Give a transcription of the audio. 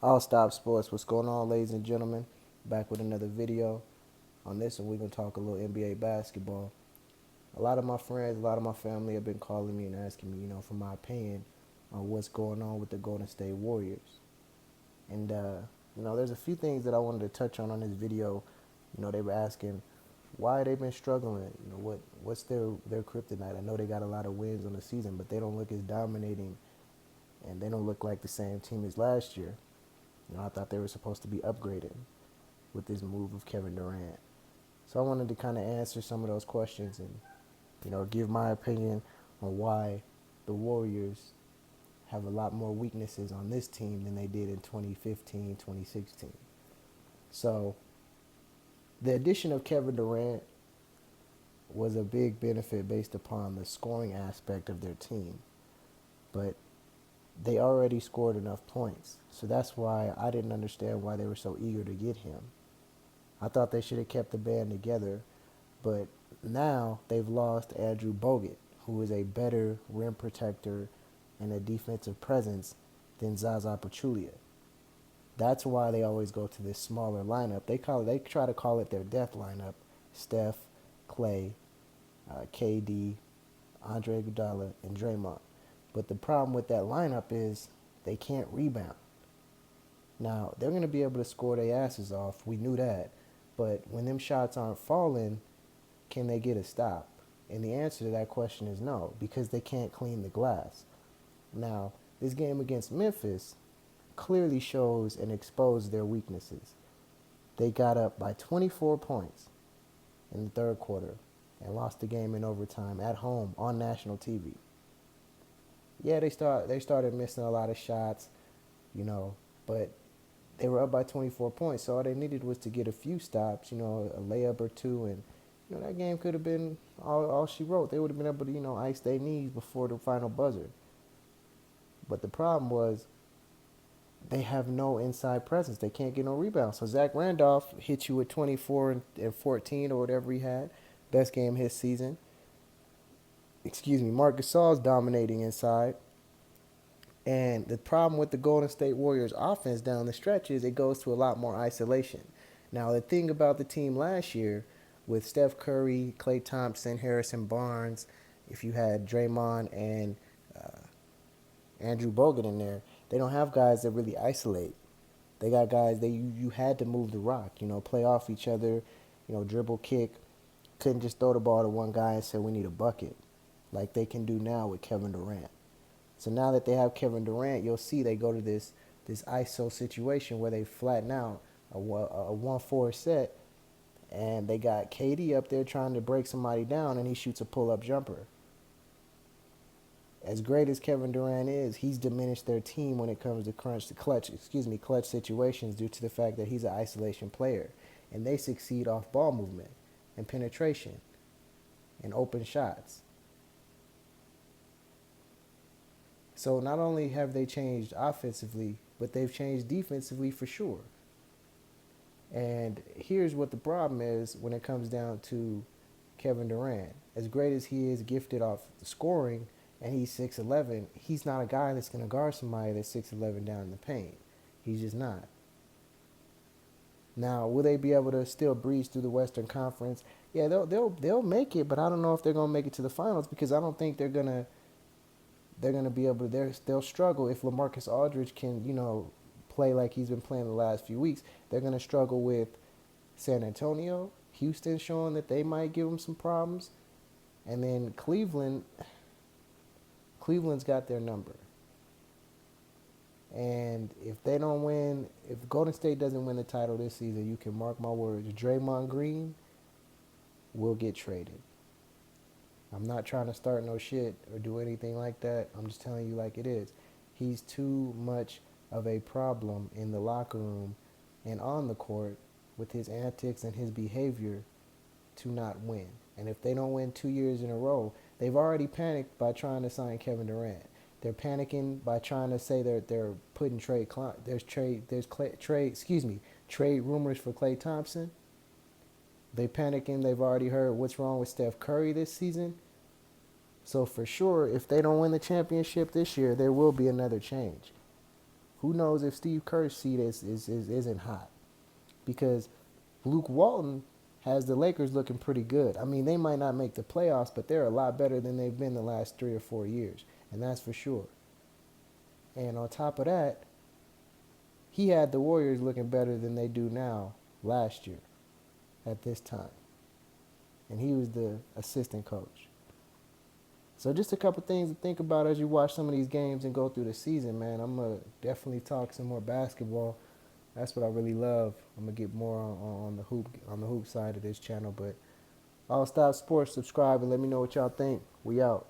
All Stop Sports. What's going on, ladies and gentlemen? Back with another video. On this one, we're going to talk a little NBA basketball. A lot of my friends, a lot of my family have been calling me and asking me, for my opinion on what's going on with the Golden State Warriors. And, there's a few things that I wanted to touch on this video. They were asking why they've been struggling. What's their kryptonite? I know they got a lot of wins on the season, but they don't look as dominating, and they don't look like the same team as last year. I thought they were supposed to be upgraded with this move of Kevin Durant. So I wanted to kind of answer some of those questions and, give my opinion on why the Warriors have a lot more weaknesses on this team than they did in 2015, 2016. So the addition of Kevin Durant was a big benefit based upon the scoring aspect of their team. But they already scored enough points. So that's why I didn't understand why they were so eager to get him. I thought they should have kept the band together, but now they've lost Andrew Bogut, who is a better rim protector and a defensive presence than Zaza Pachulia. That's why they always go to this smaller lineup. They try to call it their death lineup: Steph, Clay, KD, Andre Iguodala, and Draymond. But the problem with that lineup is they can't rebound. Now, they're going to be able to score their asses off. We knew that. But when them shots aren't falling, can they get a stop? And the answer to that question is no, because they can't clean the glass. Now, this game against Memphis clearly shows and exposed their weaknesses. They got up by 24 points in the third quarter and lost the game in overtime at home on national TV. Yeah, they started missing a lot of shots, but they were up by 24 points. So all they needed was to get a few stops, a layup or two, and that game could have been all she wrote. They would have been able to, ice their knees before the final buzzer. But the problem was they have no inside presence. They can't get no rebounds. So Zach Randolph hit you with 24 and 14 or whatever he had. Best game his season. Marc Gasol's dominating inside. And the problem with the Golden State Warriors offense down the stretch is it goes to a lot more isolation. Now, the thing about the team last year with Steph Curry, Klay Thompson, Harrison Barnes, if you had Draymond and Andrew Bogut in there, they don't have guys that really isolate. They got guys that you had to move the rock, play off each other, dribble, kick. Couldn't just throw the ball to one guy and say we need a bucket like they can do now with Kevin Durant. So now that they have Kevin Durant, you'll see they go to this ISO situation where they flatten out a 1-4 set, and they got KD up there trying to break somebody down, and he shoots a pull-up jumper. As great as Kevin Durant is, he's diminished their team when it comes to clutch situations due to the fact that he's an isolation player, and they succeed off ball movement and penetration and open shots. So not only have they changed offensively, but they've changed defensively for sure. And here's what the problem is when it comes down to Kevin Durant. As great as he is gifted off scoring, and he's 6'11", he's not a guy that's going to guard somebody that's 6'11" down in the paint. He's just not. Now, will they be able to still breeze through the Western Conference? Yeah, they'll make it, but I don't know if they're going to make it to the finals because I don't think they're going to be able to. They'll struggle if LaMarcus Aldridge can, play like he's been playing the last few weeks. They're going to struggle with San Antonio, Houston showing that they might give them some problems, and then Cleveland's got their number. And if they don't win, if Golden State doesn't win the title this season, you can mark my words, Draymond Green will get traded. I'm not trying to start no shit or do anything like that. I'm just telling you like it is. He's too much of a problem in the locker room and on the court with his antics and his behavior to not win. And if they don't win 2 years in a row, they've already panicked by trying to sign Kevin Durant. They're panicking by trying to say they're putting trade rumors for Klay Thompson. They panicking. They've already heard what's wrong with Steph Curry this season. So for sure, if they don't win the championship this year, there will be another change. Who knows if Steve Kerr's seat isn't hot? Because Luke Walton has the Lakers looking pretty good. I mean, they might not make the playoffs, but they're a lot better than they've been the last 3 or 4 years, and that's for sure. And on top of that, he had the Warriors looking better than they do now last year at this time. And he was the assistant coach. So just a couple things to think about as you watch some of these games and go through the season, man. I'm going to definitely talk some more basketball. That's what I really love. I'm going to get more on the hoop side of this channel. But All Stop Sports, subscribe and let me know what y'all think. We out.